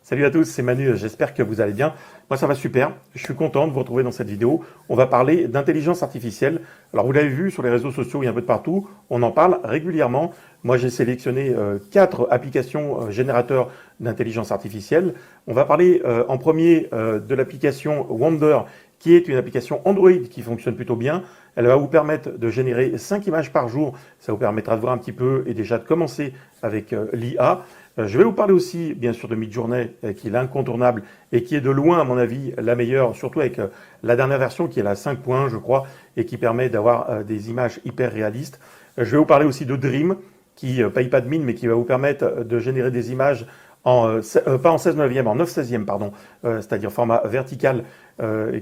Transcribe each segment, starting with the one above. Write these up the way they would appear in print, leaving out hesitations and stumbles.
Salut à tous, c'est Manu, j'espère que vous allez bien. Moi ça va super, je suis content de vous retrouver dans cette vidéo. On va parler d'intelligence artificielle. Alors vous l'avez vu sur les réseaux sociaux et un peu de partout, on en parle régulièrement. Moi j'ai sélectionné 4 applications générateurs d'intelligence artificielle. On va parler en premier de l'application Wonder, qui est une application Android qui fonctionne plutôt bien. Elle va vous permettre de générer 5 images par jour. Ça vous permettra de voir un petit peu et déjà de commencer avec l'IA. Je vais vous parler aussi, bien sûr, de Midjourney, qui est l'incontournable et qui est de loin, à mon avis, la meilleure, surtout avec la dernière version qui est la 5.1, je crois, et qui permet d'avoir des images hyper réalistes. Je vais vous parler aussi de Dream, qui paye pas de mine, mais qui va vous permettre de générer des images pas en 16/9, en 9/16, pardon, c'est-à-dire format vertical,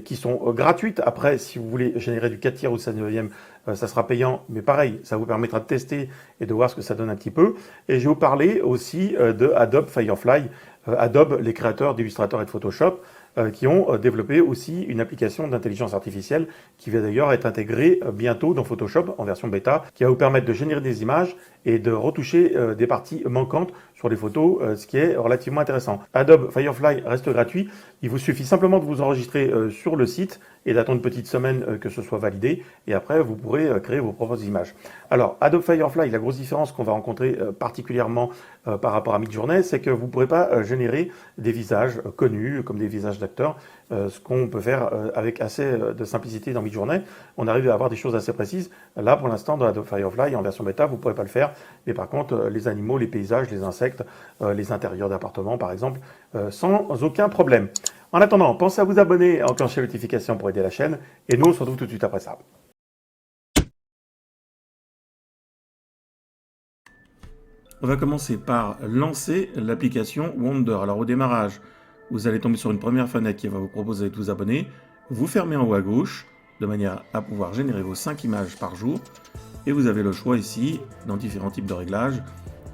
qui sont gratuites. Après, si vous voulez générer du 4 tiers ou 16/9, ça sera payant, mais pareil, ça vous permettra de tester et de voir ce que ça donne un petit peu. Et je vais vous parler aussi de Adobe Firefly, Adobe, les créateurs d'Illustrator et de Photoshop, qui ont développé aussi une application d'intelligence artificielle qui va d'ailleurs être intégrée bientôt dans Photoshop en version bêta, qui va vous permettre de générer des images et de retoucher des parties manquantes sur les photos, ce qui est relativement intéressant. Adobe Firefly reste gratuit, il vous suffit simplement de vous enregistrer sur le site et d'attendre une petite semaine que ce soit validé, et après vous pourrez créer vos propres images. Alors Adobe Firefly, la grosse différence qu'on va rencontrer particulièrement par rapport à Midjourney, c'est que vous ne pourrez pas générer des visages connus comme des visages d'acteurs, ce qu'on peut faire avec assez de simplicité dans Midjourney. On arrive à avoir des choses assez précises. Là pour l'instant dans Adobe Firefly en version bêta vous ne pourrez pas le faire, mais par contre les animaux, les paysages, les insectes, les intérieurs d'appartements par exemple, sans aucun problème. En attendant, pensez à vous abonner et à enclencher les notifications pour aider la chaîne, et nous on se retrouve tout de suite après ça. On va commencer par lancer l'application Wonder. Alors au démarrage, vous allez tomber sur une première fenêtre qui va vous proposer de vous abonner. Vous fermez en haut à gauche, de manière à pouvoir générer vos 5 images par jour. Et vous avez le choix ici, dans différents types de réglages.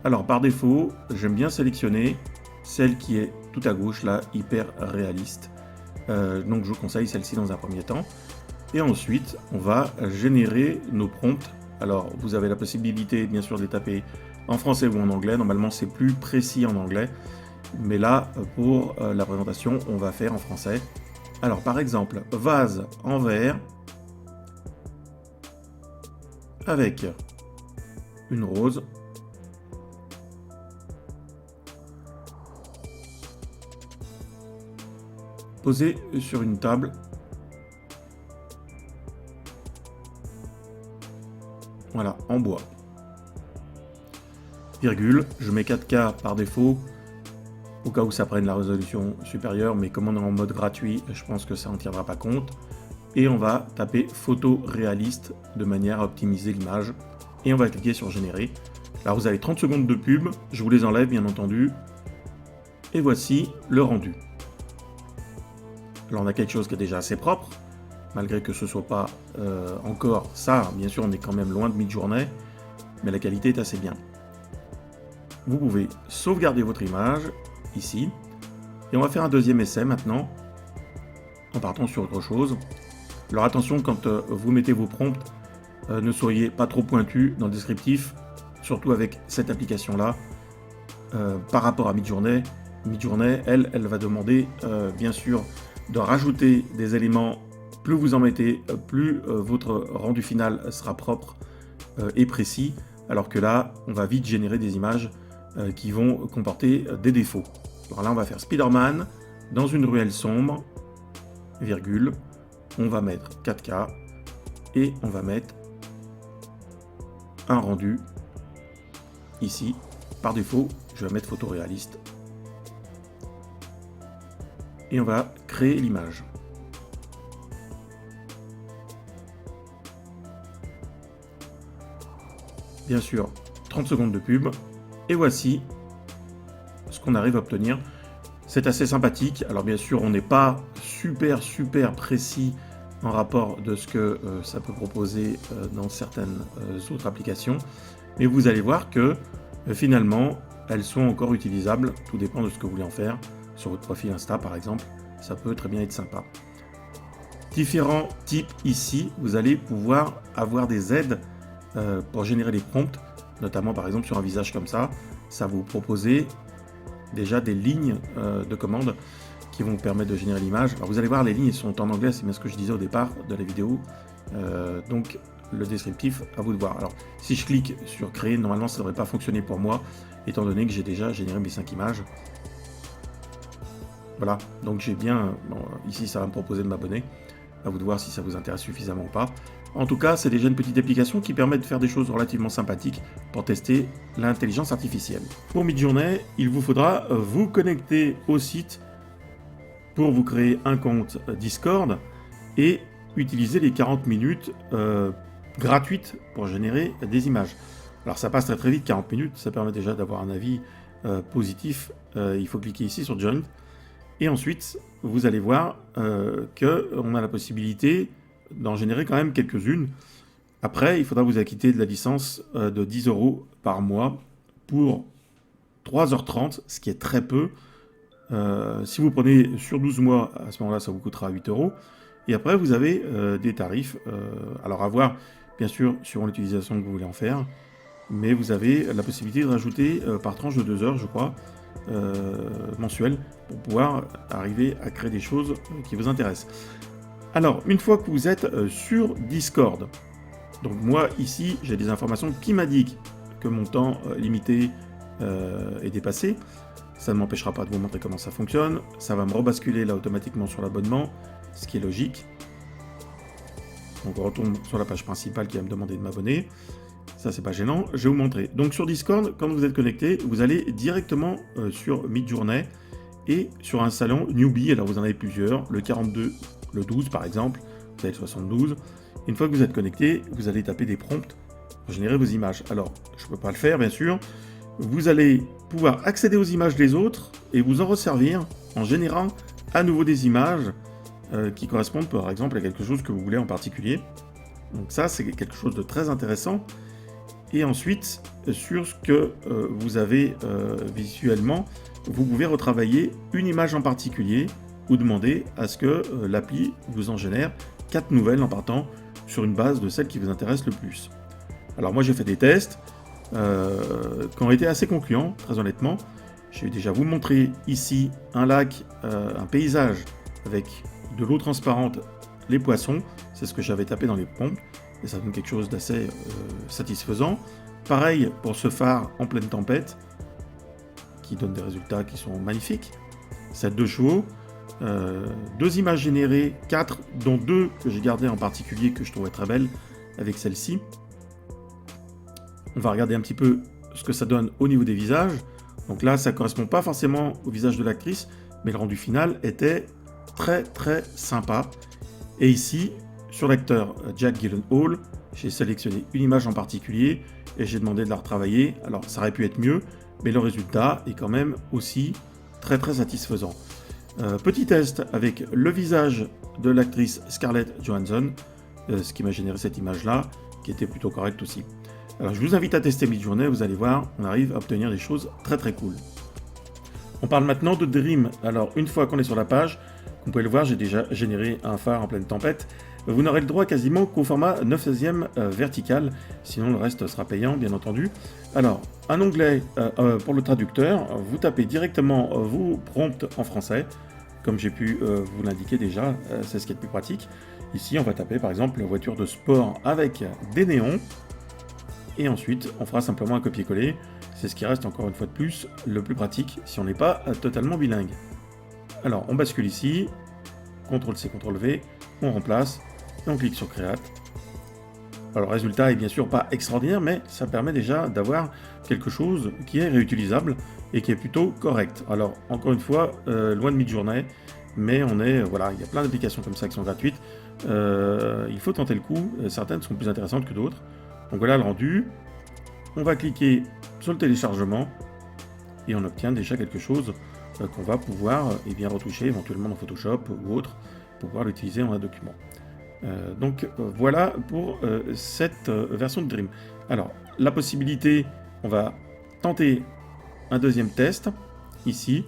Alors par défaut, j'aime bien sélectionner celle qui est tout à gauche, là, hyper réaliste. Donc je vous conseille celle-ci dans un premier temps. Et ensuite, on va générer nos prompts. Alors vous avez la possibilité, bien sûr, de les taper en français ou en anglais. Normalement, c'est plus précis en anglais. Mais là, pour la présentation, on va faire en français. Alors par exemple, vase en verre avec une rose. Posée sur une table. Voilà, en bois. Virgule, je mets 4K par défaut, au cas où ça prenne la résolution supérieure, mais comme on est en mode gratuit, je pense que ça n'en tiendra pas compte. Et on va taper photo réaliste de manière à optimiser l'image. Et on va cliquer sur générer. Alors vous avez 30 secondes de pub, je vous les enlève bien entendu. Et voici le rendu. Alors on a quelque chose qui est déjà assez propre, malgré que ce ne soit pas encore ça. Bien sûr, on est quand même loin de Midjourney, mais la qualité est assez bien. Vous pouvez sauvegarder votre image, ici. Et on va faire un deuxième essai maintenant, en partant sur autre chose. Alors attention, quand vous mettez vos prompts, ne soyez pas trop pointu dans le descriptif, surtout avec cette application-là. Par rapport à Midjourney, elle va demander, bien sûr, de rajouter des éléments. Plus vous en mettez, plus votre rendu final sera propre et précis, alors que là, on va vite générer des images qui vont comporter des défauts. Alors là, on va faire Spider-Man dans une ruelle sombre, virgule, on va mettre 4K et on va mettre un rendu ici. Par défaut, je vais mettre photoréaliste. Et on va créer l'image. Bien sûr, 30 secondes de pub. Et voici ce qu'on arrive à obtenir. C'est assez sympathique. Alors bien sûr, on n'est pas super précis en rapport de ce que ça peut proposer dans certaines autres applications. Mais vous allez voir que finalement, elles sont encore utilisables. Tout dépend de ce que vous voulez en faire. Sur votre profil Insta par exemple, ça peut très bien être sympa. Différents types ici, vous allez pouvoir avoir des aides pour générer des prompts, notamment par exemple sur un visage comme ça, ça va vous proposer déjà des lignes de commande qui vont vous permettre de générer l'image. Alors vous allez voir, les lignes sont en anglais, c'est bien ce que je disais au départ de la vidéo. Donc le descriptif, à vous de voir. Alors si je clique sur créer, normalement ça ne devrait pas fonctionner pour moi, étant donné que j'ai déjà généré mes 5 images. Voilà, donc j'ai bien, bon, ici ça va me proposer de m'abonner, à vous de voir si ça vous intéresse suffisamment ou pas. En tout cas, c'est déjà une petite application qui permet de faire des choses relativement sympathiques pour tester l'intelligence artificielle. Pour Midjourney, il vous faudra vous connecter au site pour vous créer un compte Discord et utiliser les 40 minutes gratuites pour générer des images. Alors ça passe très très vite, 40 minutes, ça permet déjà d'avoir un avis positif. Il faut cliquer ici sur Join. Et ensuite, vous allez voir qu'on a la possibilité d'en générer quand même quelques-unes. Après, il faudra vous acquitter de la licence de 10 € par mois pour 3h30, ce qui est très peu. Si vous prenez sur 12 mois, à ce moment-là, ça vous coûtera 8 €. Et après, vous avez des tarifs. Alors, à voir, bien sûr, suivant l'utilisation que vous voulez en faire. Mais vous avez la possibilité de rajouter par tranche de 2 heures, je crois, mensuelles, pour pouvoir arriver à créer des choses qui vous intéressent. Alors, une fois que vous êtes sur Discord, donc moi, ici, j'ai des informations qui m'indiquent que mon temps limité est dépassé. Ça ne m'empêchera pas de vous montrer comment ça fonctionne. Ça va me rebasculer là automatiquement sur l'abonnement, ce qui est logique. Donc on retourne sur la page principale qui va me demander de m'abonner. Ça, c'est pas gênant. Je vais vous montrer. Donc sur Discord, quand vous êtes connecté, vous allez directement sur Midjourney et sur un salon Newbie. Alors vous en avez plusieurs, le 42, le 12 par exemple, vous avez le 72. Une fois que vous êtes connecté, vous allez taper des prompts pour générer vos images. Alors, je ne peux pas le faire, bien sûr. Vous allez pouvoir accéder aux images des autres et vous en resservir en générant à nouveau des images qui correspondent par exemple à quelque chose que vous voulez en particulier. Donc ça, c'est quelque chose de très intéressant. Et ensuite, sur ce que vous avez visuellement, vous pouvez retravailler une image en particulier ou demander à ce que l'appli vous en génère 4 nouvelles en partant sur une base de celles qui vous intéressent le plus. Alors moi j'ai fait des tests qui ont été assez concluants, très honnêtement. Je vais déjà vous montrer ici un lac, un paysage avec de l'eau transparente, les poissons, c'est ce que j'avais tapé dans les pompes, et ça donne quelque chose d'assez satisfaisant. Pareil pour ce phare en pleine tempête, qui donne des résultats qui sont magnifiques. C'est 2 chevaux, 2 images générées, 4, dont 2 que j'ai gardées en particulier, que je trouvais très belles, avec celle-ci. On va regarder un petit peu ce que ça donne au niveau des visages. Donc là, ça ne correspond pas forcément au visage de l'actrice, mais le rendu final était très très sympa. Et ici, sur l'acteur Jake Gyllenhaal, j'ai sélectionné une image en particulier et j'ai demandé de la retravailler. Alors ça aurait pu être mieux, mais le résultat est quand même aussi très très satisfaisant. Petit test avec le visage de l'actrice Scarlett Johansson, ce qui m'a généré cette image-là, qui était plutôt correcte aussi. Alors je vous invite à tester Midjourney, vous allez voir, on arrive à obtenir des choses très très cool. On parle maintenant de Dream. Alors une fois qu'on est sur la page, vous pouvez le voir, j'ai déjà généré un phare en pleine tempête. Vous n'aurez le droit quasiment qu'au format 9/16 vertical, sinon le reste sera payant bien entendu. Alors, un onglet pour le traducteur, vous tapez directement vos prompts en français, comme j'ai pu vous l'indiquer déjà, c'est ce qui est le plus pratique. Ici, on va taper par exemple voiture de sport avec des néons, et ensuite on fera simplement un copier-coller. C'est ce qui reste encore une fois de plus le plus pratique si on n'est pas totalement bilingue. Alors, on bascule ici, CTRL-C, CTRL-V, on remplace, et on clique sur Create. Alors, le résultat est bien sûr pas extraordinaire, mais ça permet déjà d'avoir quelque chose qui est réutilisable et qui est plutôt correct. Alors, encore une fois, loin de Midjourney, mais voilà, il y a plein d'applications comme ça qui sont gratuites. Il faut tenter le coup, certaines sont plus intéressantes que d'autres. Donc voilà le rendu. On va cliquer sur le téléchargement et on obtient déjà quelque chose qu'on va pouvoir retoucher éventuellement dans Photoshop ou autre pour pouvoir l'utiliser dans un document. Voilà pour cette version de Dream. Alors, la possibilité, on va tenter un deuxième test. Ici,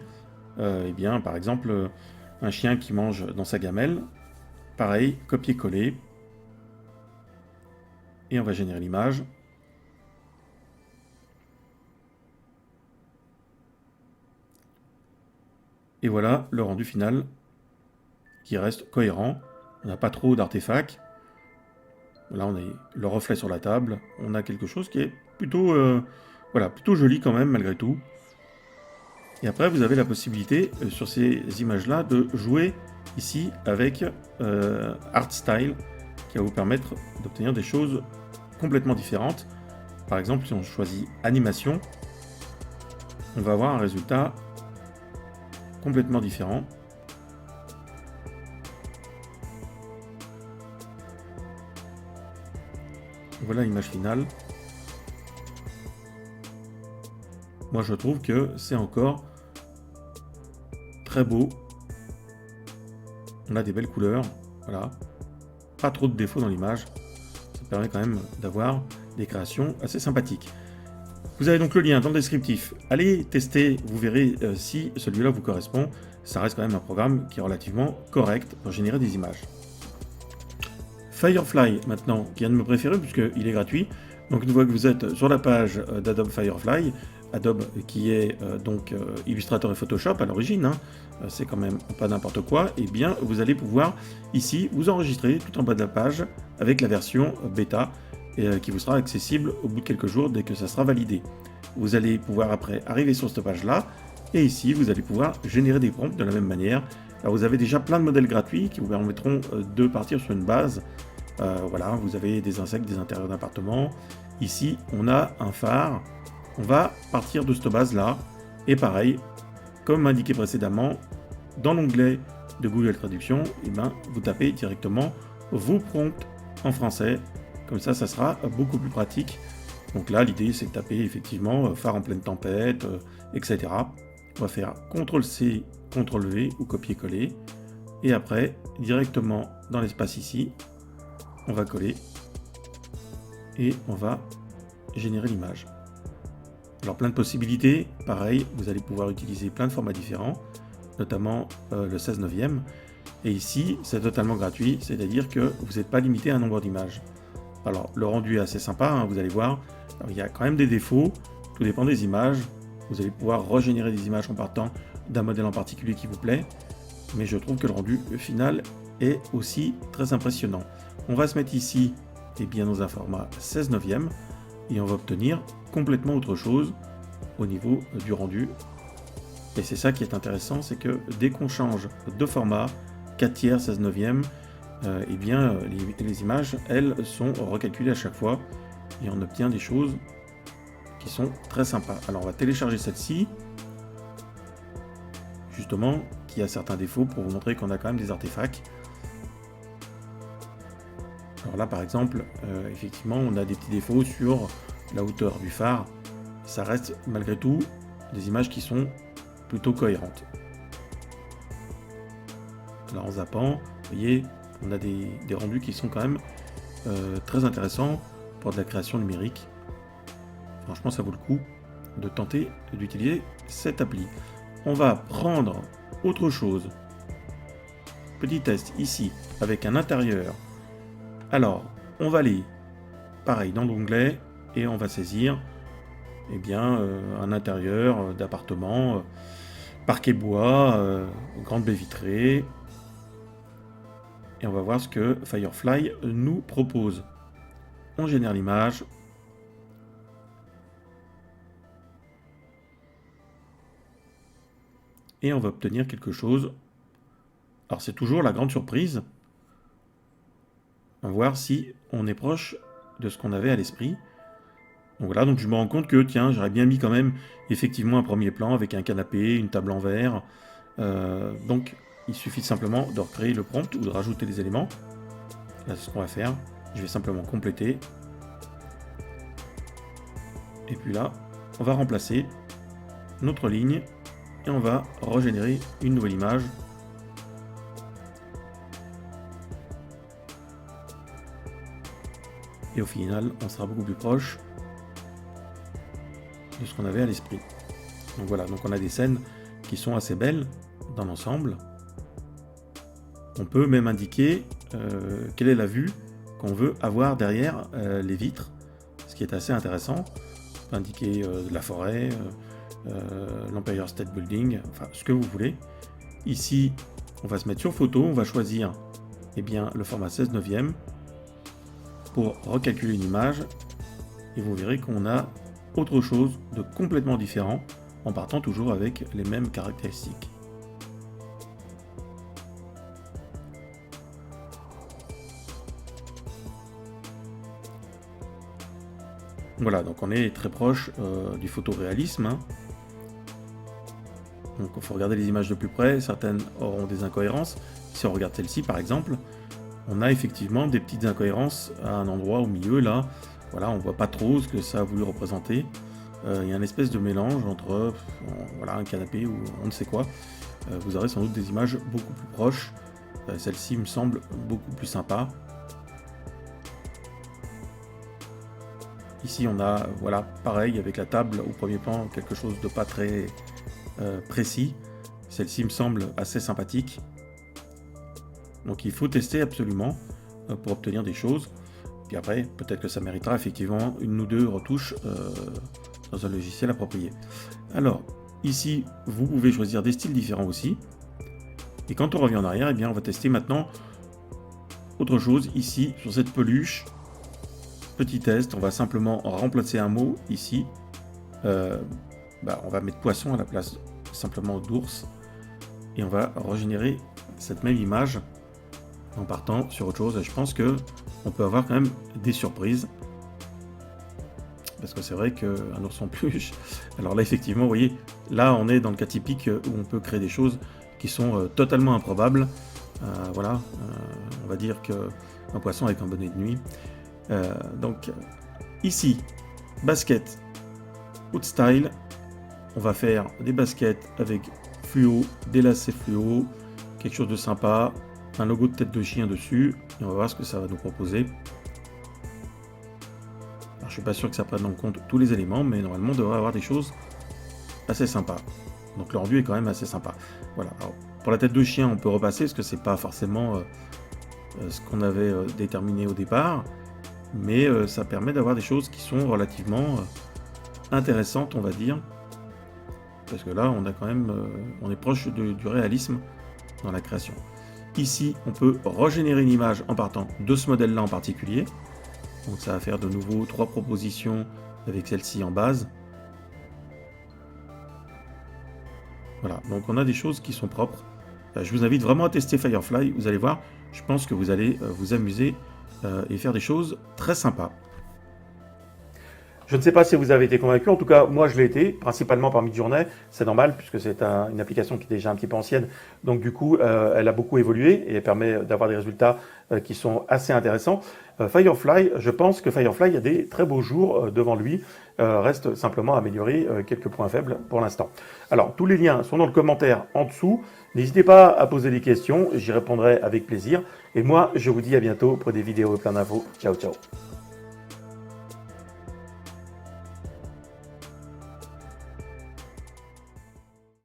par exemple, un chien qui mange dans sa gamelle. Pareil, copier-coller. Et on va générer l'image. Et voilà le rendu final qui reste cohérent. On n'a pas trop d'artefacts. Là, on a le reflet sur la table. On a quelque chose qui est plutôt, voilà, plutôt joli quand même, malgré tout. Et après, vous avez la possibilité, sur ces images-là, de jouer ici avec Art Style, qui va vous permettre d'obtenir des choses complètement différentes. Par exemple, si on choisit Animation, on va avoir un résultat complètement différent. Voilà l'image finale. Moi, je trouve que c'est encore très beau. On a des belles couleurs, voilà. Pas trop de défauts dans l'image. Ça permet quand même d'avoir des créations assez sympathiques. Vous avez donc le lien dans le descriptif. Allez tester, vous verrez si celui-là vous correspond. Ça reste quand même un programme qui est relativement correct pour générer des images. Firefly maintenant, qui est un de mes préférés puisqu'il est gratuit. Donc une fois que vous êtes sur la page d'Adobe Firefly, Adobe qui est donc Illustrator et Photoshop à l'origine, hein, c'est quand même pas n'importe quoi, et bien vous allez pouvoir ici vous enregistrer tout en bas de la page avec la version bêta qui vous sera accessible au bout de quelques jours dès que ça sera validé. Vous allez pouvoir après arriver sur cette page là, et ici vous allez pouvoir générer des prompts de la même manière. Alors vous avez déjà plein de modèles gratuits qui vous permettront de partir sur une base. Voilà, vous avez des insectes, des intérieurs d'appartements. Ici, on a un phare. On va partir de cette base-là. Et pareil, comme indiqué précédemment, dans l'onglet de Google Traduction, eh ben, vous tapez directement vos prompts en français. Comme ça, ça sera beaucoup plus pratique. Donc là, l'idée, c'est de taper effectivement phare en pleine tempête, etc. On va faire CTRL-C, CTRL-V ou copier-coller. Et après, directement dans l'espace ici, on va coller et on va générer l'image. Alors plein de possibilités, pareil, vous allez pouvoir utiliser plein de formats différents, notamment le 16/9. Et ici, c'est totalement gratuit, c'est-à-dire que vous n'êtes pas limité à un nombre d'images. Alors le rendu est assez sympa, hein, vous allez voir. Alors, il y a quand même des défauts, tout dépend des images. Vous allez pouvoir régénérer des images en partant d'un modèle en particulier qui vous plaît. Mais je trouve que le rendu final est aussi très impressionnant. On va se mettre ici et bien dans un format 16/9 et on va obtenir complètement autre chose au niveau du rendu. Et c'est ça qui est intéressant, c'est que dès qu'on change de format, 4/3, 16/9, et bien les images, elles, sont recalculées à chaque fois et on obtient des choses qui sont très sympas. Alors on va télécharger celle-ci, justement, qui a certains défauts pour vous montrer qu'on a quand même des artefacts. Alors là, par exemple, effectivement, on a des petits défauts sur la hauteur du phare. Ça reste, malgré tout, des images qui sont plutôt cohérentes. Là, en zappant, vous voyez, on a des rendus qui sont quand même très intéressants pour de la création numérique. Franchement, ça vaut le coup de tenter d'utiliser cette appli. On va prendre autre chose. Petit test ici, avec un intérieur. Alors, on va aller, pareil, dans l'onglet, et on va saisir eh bien, un intérieur d'appartement, parquet bois, grande baie vitrée. Et on va voir ce que Firefly nous propose. On génère l'image. Et on va obtenir quelque chose. Alors c'est toujours la grande surprise. On va voir si on est proche de ce qu'on avait à l'esprit. Donc voilà, donc je me rends compte que, tiens, j'aurais bien mis quand même effectivement un premier plan avec un canapé, une table en verre. Donc il suffit simplement de recréer le prompt ou de rajouter des éléments. Là, c'est ce qu'on va faire. Je vais simplement compléter. Et puis là, on va remplacer notre ligne et on va régénérer une nouvelle image. Et au final, on sera beaucoup plus proche de ce qu'on avait à l'esprit. Donc voilà, donc on a des scènes qui sont assez belles dans l'ensemble. On peut même indiquer quelle est la vue qu'on veut avoir derrière les vitres, ce qui est assez intéressant. On peut indiquer la forêt, l'Empire State Building, enfin ce que vous voulez. Ici, on va se mettre sur photo, on va choisir eh bien, le format 16/9 pour recalculer une image et vous verrez qu'on a autre chose de complètement différent en partant toujours avec les mêmes caractéristiques. Voilà, donc on est très proche du photoréalisme, hein. Donc il faut regarder les images de plus près, certaines auront des incohérences. Si on regarde celle-ci par exemple, on a effectivement des petites incohérences à un endroit au milieu là. Voilà, on voit pas trop ce que ça a voulu représenter. Il y a une espèce de mélange entre voilà, un canapé ou on ne sait quoi. Vous aurez sans doute des images beaucoup plus proches. Celle-ci me semble beaucoup plus sympa. Ici on a, voilà, pareil avec la table au premier plan, quelque chose de pas très précis. Celle-ci me semble assez sympathique. Donc il faut tester absolument pour obtenir des choses. Puis après, peut-être que ça méritera effectivement une ou deux retouches dans un logiciel approprié. Alors, ici, vous pouvez choisir des styles différents aussi. Et quand on revient en arrière, eh bien, on va tester maintenant autre chose. Ici, sur cette peluche, petit test, on va simplement remplacer un mot ici. On va mettre poisson à la place simplement d'ours. Et on va régénérer cette même image en partant sur autre chose. Et je pense que on peut avoir quand même des surprises. Parce que c'est vrai qu'un ours en peluche, alors là effectivement, vous voyez, là on est dans le cas typique où on peut créer des choses qui sont totalement improbables. Voilà, on va dire qu'un poisson avec un bonnet de nuit. Donc ici, basket, haute style, on va faire des baskets avec fluo, des lacets fluo, quelque chose de sympa, un logo de tête de chien dessus, et on va voir ce que ça va nous proposer. Alors, je suis pas sûr que ça prenne en compte tous les éléments, mais normalement on devrait avoir des choses assez sympas. Donc le rendu est quand même assez sympa. Voilà. Alors, pour la tête de chien, on peut repasser parce que c'est pas forcément ce qu'on avait déterminé au départ, mais ça permet d'avoir des choses qui sont relativement intéressantes, on va dire, parce que là on a quand même, on est proche du réalisme dans la création. Ici, on peut régénérer une image en partant de ce modèle-là en particulier. Donc ça va faire de nouveau 3 propositions avec celle-ci en base. Voilà, donc on a des choses qui sont propres. Je vous invite vraiment à tester Firefly, vous allez voir, je pense que vous allez vous amuser et faire des choses très sympas. Je ne sais pas si vous avez été convaincu, en tout cas moi je l'ai été, principalement par Midjourney, c'est normal puisque c'est une application qui est déjà un petit peu ancienne, donc du coup elle a beaucoup évolué et elle permet d'avoir des résultats qui sont assez intéressants. Firefly, je pense que Firefly a des très beaux jours devant lui, reste simplement à améliorer quelques points faibles pour l'instant. Alors tous les liens sont dans le commentaire en dessous, n'hésitez pas à poser des questions, j'y répondrai avec plaisir, et moi je vous dis à bientôt pour des vidéos et plein d'infos, ciao ciao.